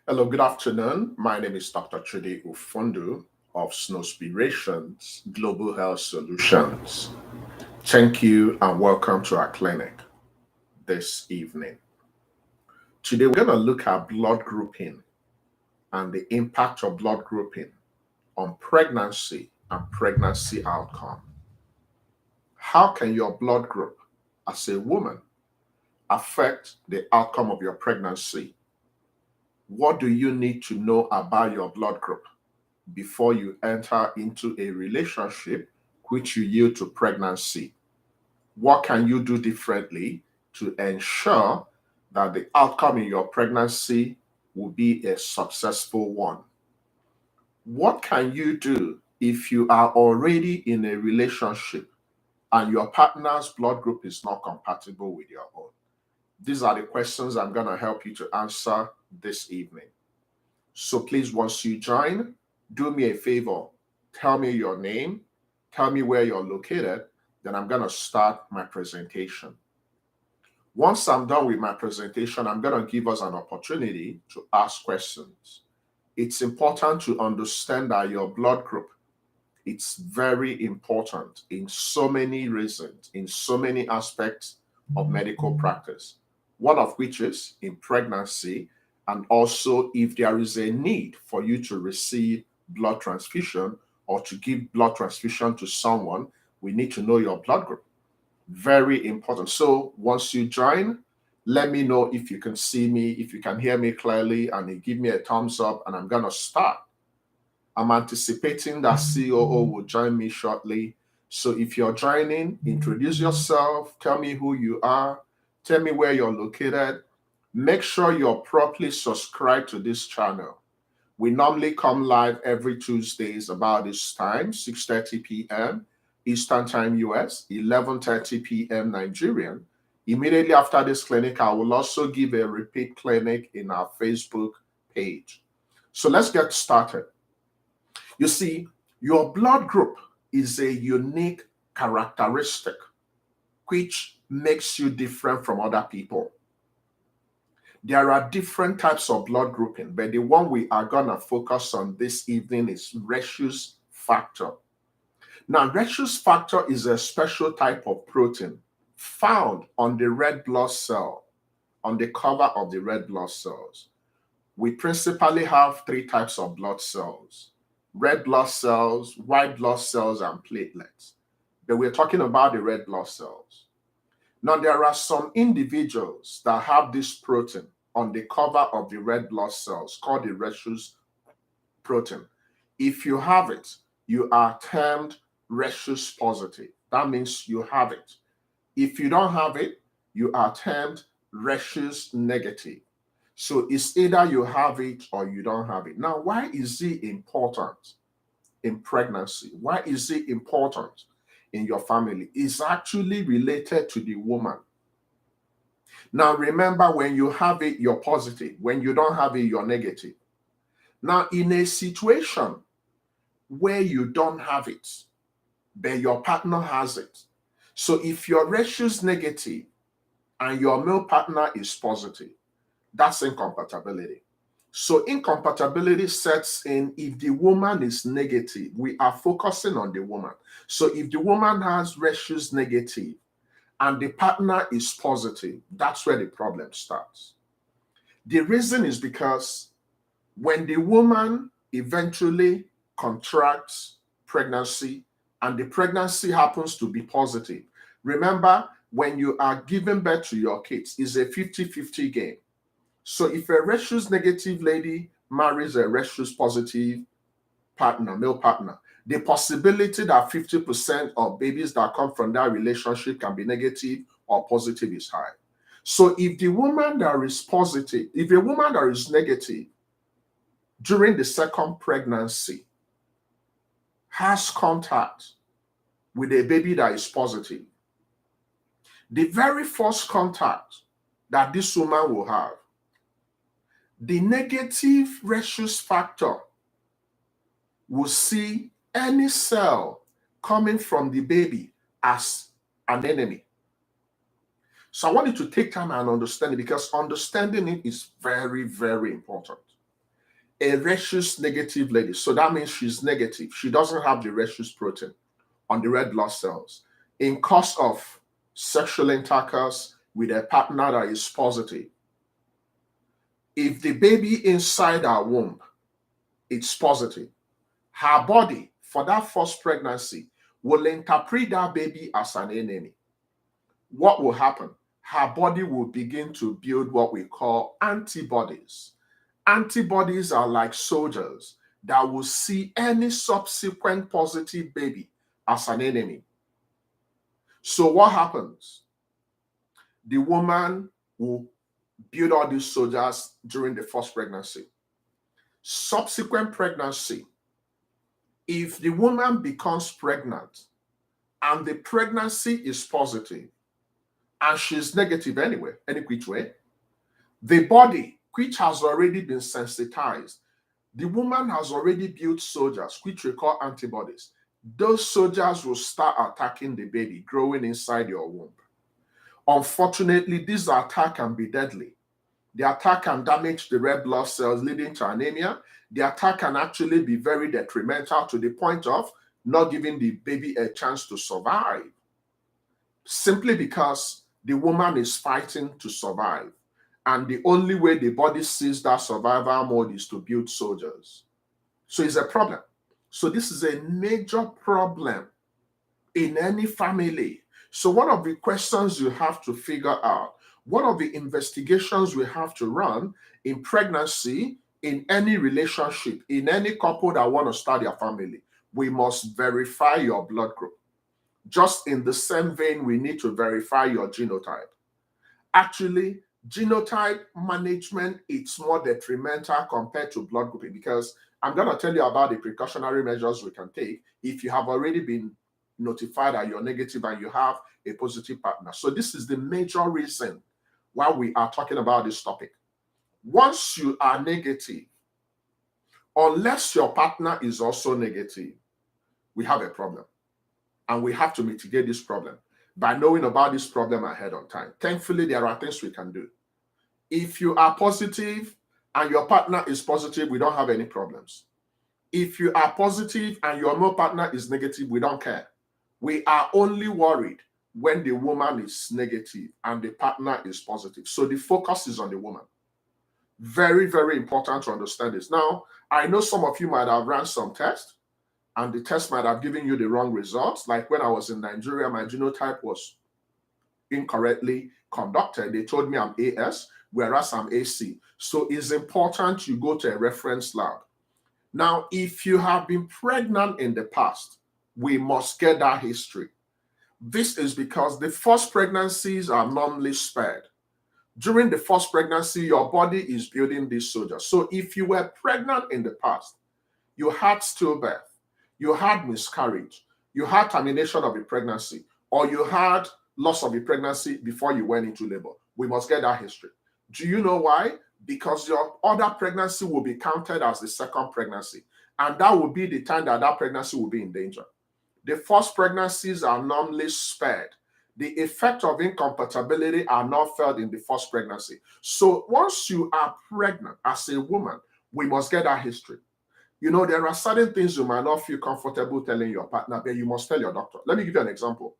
Hello, good afternoon. My name is Dr. Chudi of Snowspirations Global Health Solutions. Thank you and welcome to our clinic this evening. Today, we're going to look at blood grouping and the impact of blood grouping on pregnancy and pregnancy outcome. How can your blood group as a woman affect the outcome of your pregnancy? What do you need to know about your blood group before you enter into a relationship which you yield to pregnancy? What can you do differently to ensure that the outcome in your pregnancy will be a successful one? What can you do if you are already in a relationship and your partner's blood group is not compatible with your own? These are the questions I'm going to help you to answer this evening. So please, once you join, do me a favor. Tell me your name. Tell me where you're located. Then I'm going to start my presentation. Once I'm done with my presentation, I'm going to give us an opportunity to ask questions. It's important to understand that your blood group, it's very important in so many reasons, in so many aspects of medical practice. One of which is in pregnancy, and also if there is a need for you to receive blood transfusion or to give blood transfusion to someone, we need to know your blood group. Very important. So once you join, let me know if you can see me, if you can hear me clearly, and you give me a thumbs up, and I'm going to start. I'm anticipating that COO will join me shortly. So if you're joining, introduce yourself, tell me who you are, tell me where you're located. Make sure you're properly subscribed to this channel. We normally come live every Tuesdays about this time, 6:30 p.m. Eastern Time US, 11:30 p.m. Nigerian. Immediately after this clinic, I will also give a repeat clinic in our Facebook page. So let's get started. You see, your blood group is a unique characteristic which makes you different from other people. There are different types of blood grouping, but the one we are going to focus on this evening is rhesus factor. Now, rhesus factor is a special type of protein found on the red blood cell, on the cover of the red blood cells. We principally have three types of blood cells: red blood cells, white blood cells, and platelets. But we're talking about the red blood cells. Now, there are some individuals that have this protein on the cover of the red blood cells called the rhesus protein. If you have it, you are termed rhesus positive. That means you have it. If you don't have it, you are termed rhesus negative. So it's either you have it or you don't have it. Now, why is it important in pregnancy? Why is it important in your family? It's actually related to the woman. Now, remember, when you have it, you're positive. When you don't have it, you're negative. Now, in a situation where you don't have it, but your partner has it. So if you're rhesus negative and your male partner is positive, that's incompatibility. So incompatibility sets in if the woman is negative. We are focusing on the woman. So if the woman has rhesus negative and the partner is positive, that's where the problem starts. The reason is because when the woman eventually contracts pregnancy and the pregnancy happens to be positive, remember, when you are giving birth to your kids, it's a 50-50 game. So if a rhesus negative lady marries a rhesus positive partner, male partner, the possibility that 50% of babies that come from that relationship can be negative or positive is high. So if the woman that is positive, if a woman that is negative during the second pregnancy has contact with a baby that is positive, the very first contact that this woman will have, the negative rhesus factor will see any cell coming from the baby as an enemy. So I want you to take time and understand it, because understanding it is very, very important. a rhesus negative lady, so that means she's negative. She doesn't have the rhesus protein on the red blood cells. In course of sexual intercourse with a partner that is positive, if the baby inside her womb, it's positive, her body for that first pregnancy will interpret that baby as an enemy. What will happen? Her body will begin to build what we call antibodies. Antibodies are like soldiers that will see any subsequent positive baby as an enemy. So what happens? The woman will build all these soldiers during the first pregnancy. Subsequent pregnancy, if the woman becomes pregnant and the pregnancy is positive and she's negative anyway, any which way, the body, which has already been sensitized, the woman has already built soldiers, which we call antibodies. Those soldiers will start attacking the baby growing inside your womb. Unfortunately, this attack can be deadly. The attack can damage the red blood cells, leading to anemia. The attack can actually be very detrimental to the point of not giving the baby a chance to survive, simply because the woman is fighting to survive. And the only way the body sees that survival mode is to build soldiers. So it's a problem. So this is a major problem in any family. So one of the questions you have to figure out, one of the investigations we have to run in pregnancy, in any relationship, in any couple that want to start their family, we must verify your blood group. Just in the same vein, we need to verify your genotype. Actually, genotype management is more detrimental compared to blood grouping, because I'm going to tell you about the precautionary measures we can take if you have already been notified that you're negative and you have a positive partner. So this is the major reason why we are talking about this topic. Once you are negative, unless your partner is also negative, we have a problem. And we have to mitigate this problem by knowing about this problem ahead of time. Thankfully, there are things we can do. If you are positive and your partner is positive, we don't have any problems. If you are positive and your male partner is negative, we don't care. We are only worried when the woman is negative and the partner is positive. So the focus is on the woman. Very, very important to understand this. Now, I know some of you might have run some tests, and the test might have given you the wrong results. Like when I was in Nigeria, my genotype was incorrectly conducted. They told me I'm AS, whereas I'm AC. So it's important you go to a reference lab. Now, if you have been pregnant in the past, we must get that history. This is because the first pregnancies are normally spared. During the first pregnancy, your body is building these soldiers. So if you were pregnant in the past, you had stillbirth, you had miscarriage, you had termination of the pregnancy, or you had loss of the pregnancy before you went into labor, we must get that history. Do you know why? Because your other pregnancy will be counted as the second pregnancy, and that will be the time that that pregnancy will be in danger. The first pregnancies are normally spared. The effect of incompatibility are not felt in the first pregnancy. So once you are pregnant as a woman, we must get that history. You know, there are certain things you might not feel comfortable telling your partner, but you must tell your doctor. Let me give you an example.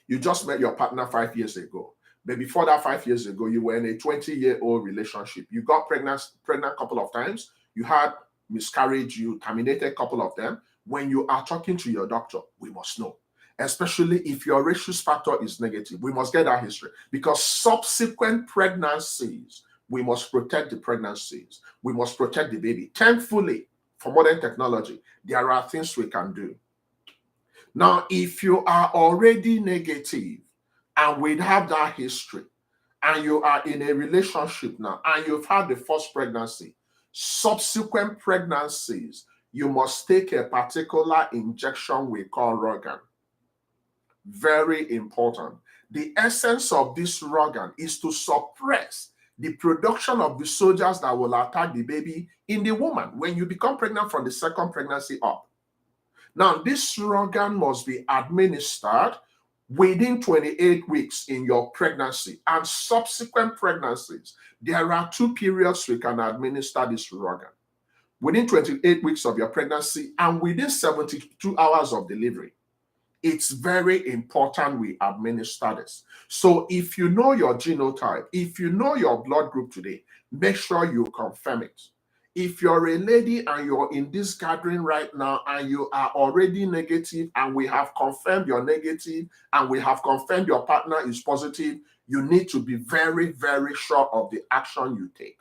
You just met your partner 5 years ago. But before that 5 years ago, you were in a 20-year-old relationship. You got pregnant a couple of times. You had miscarriage. You terminated a couple of them. When you are talking to your doctor, we must know. Especially if your rhesus factor is negative, we must get that history. Because subsequent pregnancies, we must protect the pregnancies. We must protect the baby. Thankfully, for modern technology, there are things we can do. Now, if you are already negative and we have that history, and you are in a relationship now, and you've had the first pregnancy, subsequent pregnancies, you must take a particular injection we call Rogan. Very important. The essence of this Rogan is to suppress the production of the soldiers that will attack the baby in the woman when you become pregnant from the second pregnancy up. Now, this Rogan must be administered within 28 weeks in your pregnancy and subsequent pregnancies. There are 2 periods we can administer this Rogan. within 28 weeks of your pregnancy, and within 72 hours of delivery. It's very important we administer this. So if you know your genotype, if you know your blood group today, make sure you confirm it. If you're a lady and you're in this gathering right now and you are already negative and we have confirmed you're negative and we have confirmed your partner is positive, you need to be very, very sure of the action you take.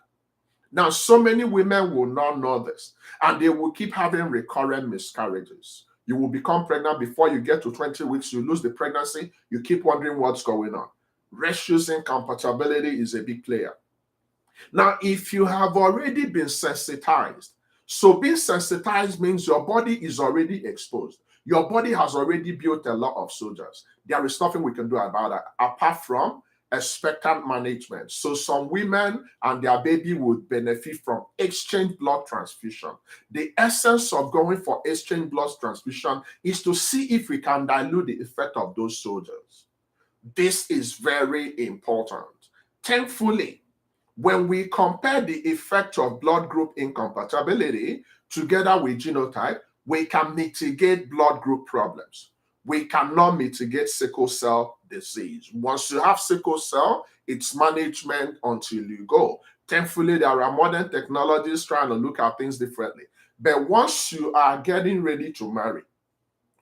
Now, so many women will not know this and they will keep having recurrent miscarriages. You will become pregnant before you get to 20 weeks, you lose the pregnancy, you keep wondering what's going on. Reshus incompatibility is a big player. Now, if you have already been sensitized, so being sensitized means your body is already exposed. Your body has already built a lot of soldiers. There is nothing we can do about that apart from expectant management. So some women and their baby would benefit from exchange blood transfusion. The essence of going for exchange blood transfusion is to see if we can dilute the effect of those soldiers. This is very important. Thankfully, when we compare the effect of blood group incompatibility together with genotype, we can mitigate blood group problems. We cannot mitigate sickle cell disease. Once you have sickle cell, it's management until you go. Thankfully, there are modern technologies trying to look at things differently. But once you are getting ready to marry,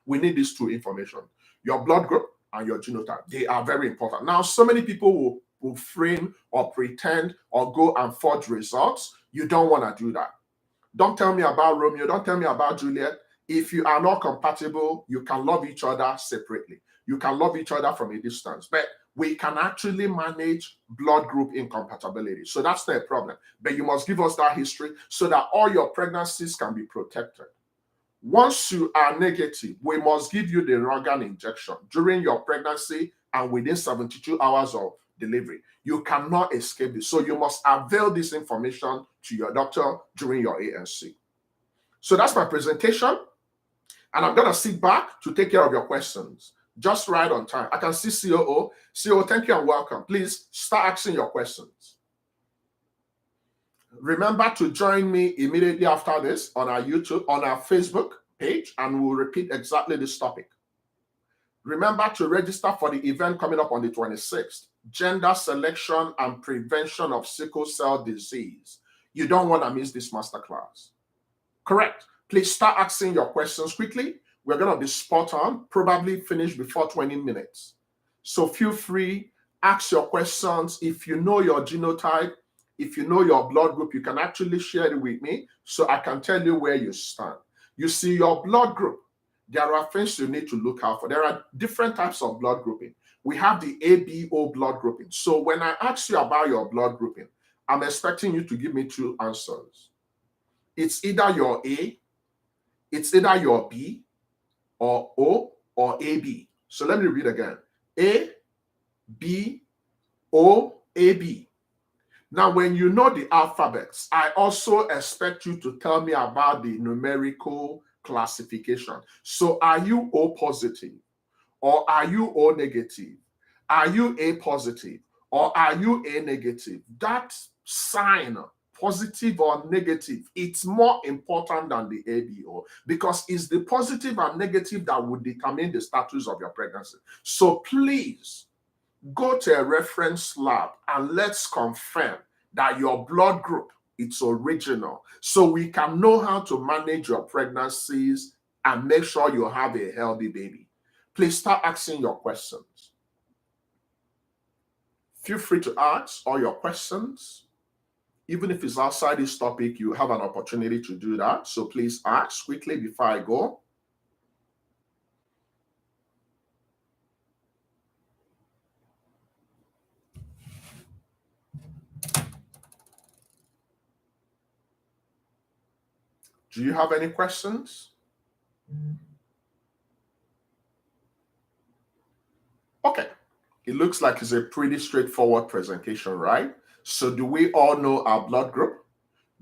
we need these two information, your blood group and your genotype. They are very important. Now, so many people will frame or pretend or go and forge results. You don't want to do that. Don't tell me about Romeo. Don't tell me about Juliet. If you are not compatible, you can love each other separately. You can love each other from a distance. But we can actually manage blood group incompatibility. So that's not a problem. But you must give us that history so that all your pregnancies can be protected. Once you are negative, we must give you the Rogan injection during your pregnancy and within 72 hours of delivery. You cannot escape this. So you must avail this information to your doctor during your ANC. So that's my presentation. And I'm going to sit back to take care of your questions. Just right on time. I can see COO. COO, thank you and welcome. Please start asking your questions. Remember to join me immediately after this on our YouTube, on our Facebook page, and we'll repeat exactly this topic. Remember to register for the event coming up on the 26th, Gender Selection and Prevention of Sickle Cell Disease. You don't want to miss this masterclass. Correct. Please start asking your questions quickly. We're going to be spot on, probably finish before 20 minutes. So feel free, ask your questions. If you know your genotype, if you know your blood group, you can actually share it with me so I can tell you where you stand. You see your blood group. There are things you need to look out for. There are different types of blood grouping. We have the ABO blood grouping. So when I ask you about your blood grouping, I'm expecting you to give me two answers. It's either your A, it's either your B, or O, or AB. So let me read again. A, B, O, AB. Now, when you know the alphabets, I also expect you to tell me about the numerical classification. So are you O positive? Or are you O negative? Are you A positive? Or are you A negative? That sign, positive or negative, it's more important than the ABO because it's the positive and negative that would determine the status of your pregnancy. So please go to a reference lab and let's confirm that your blood group is original so we can know how to manage your pregnancies and make sure you have a healthy baby. Please start asking your questions. Feel free to ask all your questions. Even if it's outside this topic, you have an opportunity to do that. So please ask quickly before I go. Do you have any questions? Okay. It looks like it's a pretty straightforward presentation, right? So do we all know our blood group?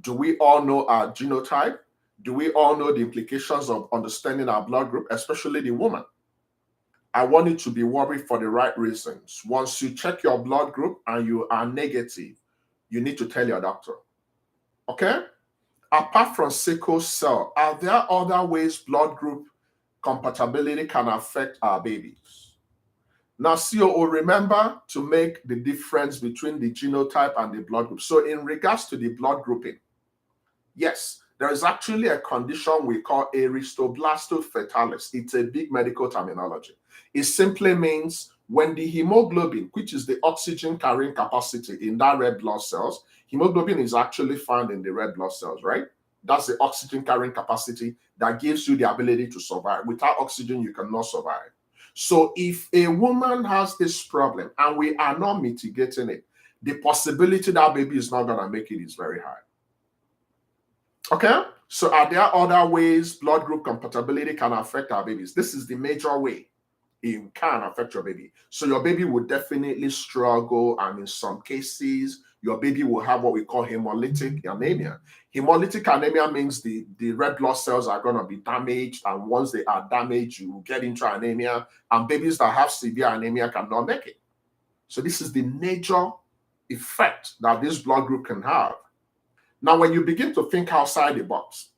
Do we all know our genotype? Do we all know the implications of understanding our blood group, especially the woman? I want you to be worried for the right reasons. Once you check your blood group and you are negative, you need to tell your doctor. Okay? Apart from sickle cell, are there other ways blood group compatibility can affect our babies? Now, COO, remember to make the difference between the genotype and the blood group. So in regards to the blood grouping, yes, there is actually a condition we call aristoblastofertalis. It's a big medical terminology. It simply means when the hemoglobin, which is the oxygen carrying capacity in that red blood cells, hemoglobin is actually found in the red blood cells, right? That's the oxygen carrying capacity that gives you the ability to survive. Without oxygen, you cannot survive. So if a woman has this problem and we are not mitigating it, the possibility that baby is not going to make it is very high. Okay, so are there other ways blood group compatibility can affect our babies? This is the major way it can affect your baby. So your baby will definitely struggle, and in some cases, your baby will have what we call hemolytic anemia. Hemolytic anemia means the red blood cells are going to be damaged, and once they are damaged, you will get into anemia, and babies that have severe anemia cannot make it. So this is the major effect that this blood group can have. Now, when you begin to think outside the box,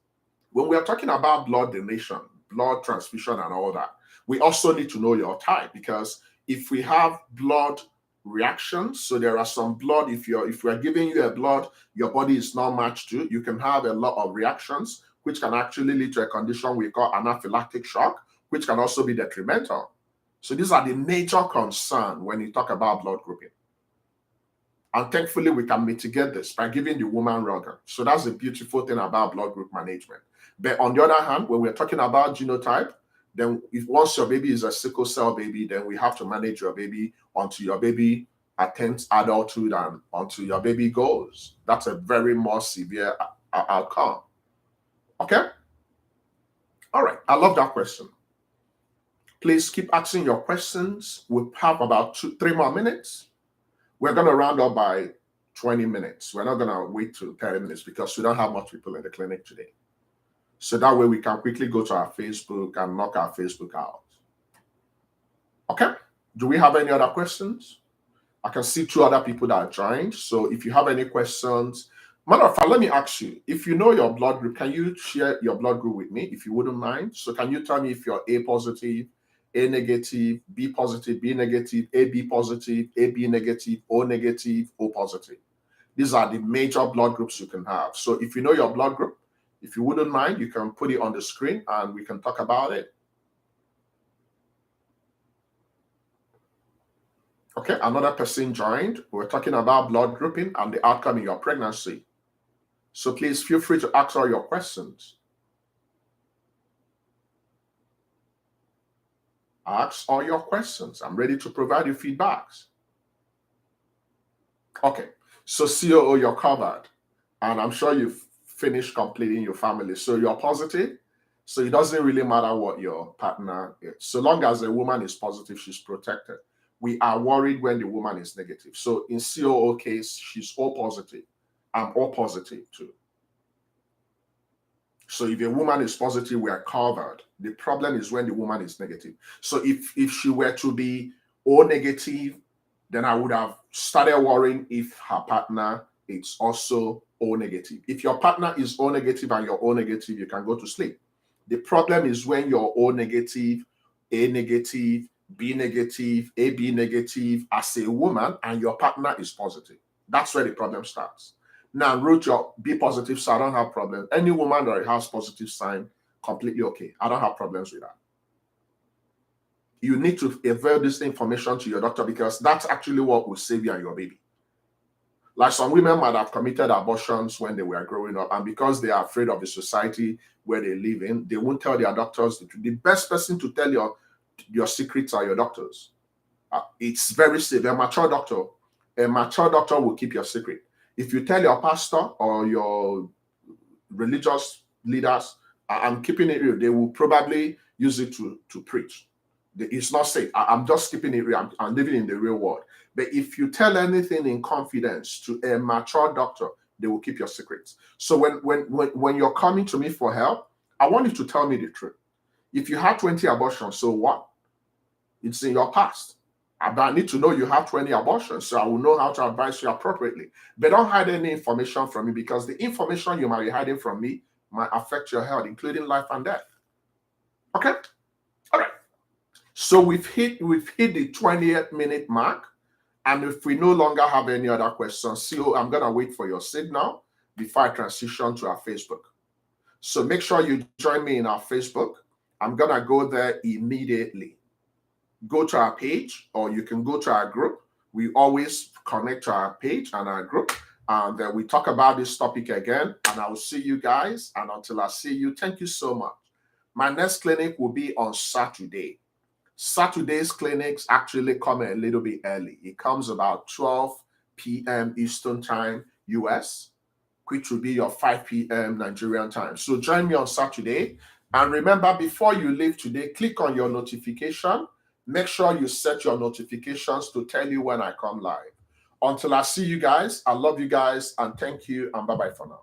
when we are talking about blood donation, blood transfusion, and all that, we also need to know your type, because if we have blood reactions, so there are some blood, if we're giving you a blood your body is not matched to, you can have a lot of reactions, which can actually lead to a condition we call anaphylactic shock, which can also be detrimental. So these are the major concerns when you talk about blood grouping. And thankfully, we can mitigate this by giving the woman Rogan. So that's the beautiful thing about blood group management. But on the other hand, when we're talking about genotype, then if once your baby is a sickle cell baby, then we have to manage your baby until your baby attains adulthood and until your baby goes. That's a very more severe outcome. Okay? All right. I love that question. Please keep asking your questions. We have about 3 more minutes. We're going to round up by 20 minutes. We're not going to wait till 30 minutes because we don't have much people in the clinic today. So that way we can quickly go to our Facebook and knock our Facebook out. Okay? Do we have any other questions? I can see 2 other people that are joined. So if you have any questions, matter of fact, let me ask you, if you know your blood group, can you share your blood group with me if you wouldn't mind? So can you tell me if you're A positive, A negative, B positive, B negative, AB positive, AB negative, O negative, O positive? These are the major blood groups you can have. So if you know your blood group, if you wouldn't mind, you can put it on the screen and we can talk about it. Okay, another person joined. We're talking about blood grouping and the outcome in your pregnancy. So please feel free to ask all your questions. Ask all your questions. I'm ready to provide you feedbacks. Okay, so COO, you're covered. And I'm sure you've finished completing your family. So you're positive. So it doesn't really matter what your partner is. So long as a woman is positive, she's protected. We are worried when the woman is negative. So in COO case, she's O positive. I'm O positive too. So if a woman is positive, we are covered. The problem is when the woman is negative. So if she were to be O negative, then I would have started worrying if her partner is also O negative. If your partner is O negative and you're O negative, you can go to sleep. The problem is when you're O negative, A negative, B negative, AB negative as a woman and your partner is positive. That's where the problem starts. Now, root your B positive, so I don't have problems. Any woman that has positive sign, completely okay. I don't have problems with that. You need to avail this information to your doctor because that's actually what will save you and your baby. Like some women might have committed abortions when they were growing up, and because they are afraid of the society where they live in, they won't tell their doctors. The best person to tell your secrets are your doctors. It's very safe. A mature doctor will keep your secret. If you tell your pastor or your religious leaders, I'm keeping it real, they will probably use it to preach. It's not safe. I'm just keeping it real. I'm living in the real world. But if you tell anything in confidence to a mature doctor, they will keep your secrets. So when you're coming to me for help, I want you to tell me the truth. If you had 20 abortions, so what? It's in your past. I need to know you have 20 abortions, so I will know how to advise you appropriately. But don't hide any information from me, because the information you might be hiding from me might affect your health, including life and death. Okay? All right. So we've hit the 20th minute mark. And if we no longer have any other questions, so I'm going to wait for your signal before I transition to our Facebook. So make sure you join me in our Facebook. I'm going to go there immediately. Go to our page, or you can go to our group. We always connect to our page and our group, and then we talk about this topic again, and I will see you guys. And until I see you, thank you so much. My next clinic will be on Saturday. Saturday's clinics actually come a little bit early. It comes about 12 p.m. Eastern Time, US, which will be your 5 p.m. Nigerian time. So join me on Saturday. And remember, before you leave today, click on your notification. Make sure you set your notifications to tell you when I come live. Until I see you guys, I love you guys, and thank you, and bye-bye for now.